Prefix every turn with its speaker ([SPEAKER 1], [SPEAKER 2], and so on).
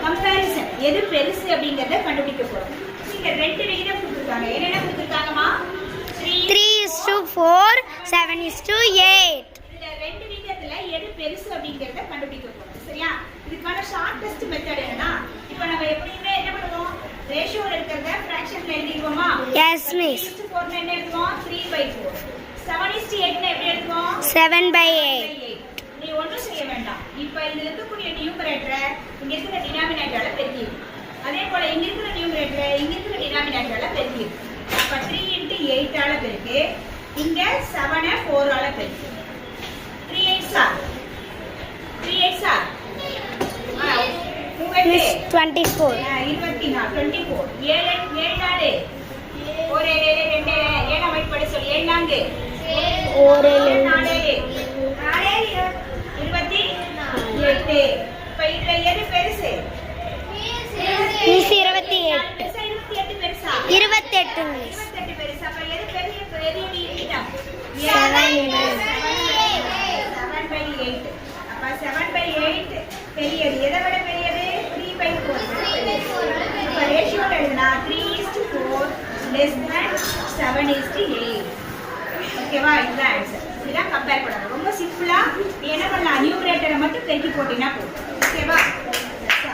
[SPEAKER 1] Comparison எது பெருசு அப்படிங்கறத கண்டுபிடிக்க போறோம். இங்க ரெண்டு விகிதம் கொடுத்திருக்காங்க. என்னென்ன கொடுத்திருக்காங்கமா?
[SPEAKER 2] 3:4, 7:8.
[SPEAKER 1] இந்த ரெண்டு விகிதத்துல எது பெருசு அப்படிங்கறத கண்டுபிடிக்க போறோம். சரியா? இதுக்கான ஷார்ட்டஸ்ட் மெத்தட் என்னன்னா, இப்போ நம்ம எப்பவுமே என்ன பண்ணுவோம்? ரேஷியோல இருக்கிறத ஃபிராக்ஷன்ல எழுதிடுவோமா?
[SPEAKER 2] Yes miss.
[SPEAKER 1] 3:4 என்ன எழுதுவோம்? 3/4. 7:8 எப்படி எழுதுவோம்?
[SPEAKER 2] 7/8.
[SPEAKER 1] நீ ஒன்றும் செய்ய வேண்டாம். இப்போ இதுல இருக்கக்கூடிய நியூமரேட்டரை இங்க இருக்கிற டினாமினேட்டரால பெருக்கிடு. அதே போல இங்க இருக்கிற நியூமரேட்டரை இங்க இருக்கிற டினாமினேட்டரால பெருக்கிடு. அப்ப 3 × 8 ஆல பெருக்கு. இங்க 7 4 ஆல பெருக்கு. 3 8s are 3 8s are
[SPEAKER 2] 24.
[SPEAKER 1] 24. 7 நாலு 1 7 2 7 அமைப்பு படி சொல்லி 7 4
[SPEAKER 2] ஒரு
[SPEAKER 1] 4 28. இப்ப இதுல எது பெருசு?
[SPEAKER 2] மிஸ் 28.
[SPEAKER 1] பெருசா 28 பெருசா?
[SPEAKER 2] 28 மிஸ்.
[SPEAKER 1] 28 பெருசா? அப்ப எது பெரிய பெரிய விகிதம்?
[SPEAKER 2] 7/8.
[SPEAKER 1] 7/8. அப்ப 7/8 பெரியது. எதை விட பெரியது? 3/4. அப்ப ரேஷியோல எழுதுனா 3:4 less than 7:8. ஓகேவா? இதுதான் ஆன்சர். இதான் கம்பேர் பண்ணணும். ரொம்ப சிம்பிளா என்ன பண்ணலாம்? நியூமரேட்டரை மட்டும் பெருக்கி போட்டீங்கன்னா போதும். ஓகேவா?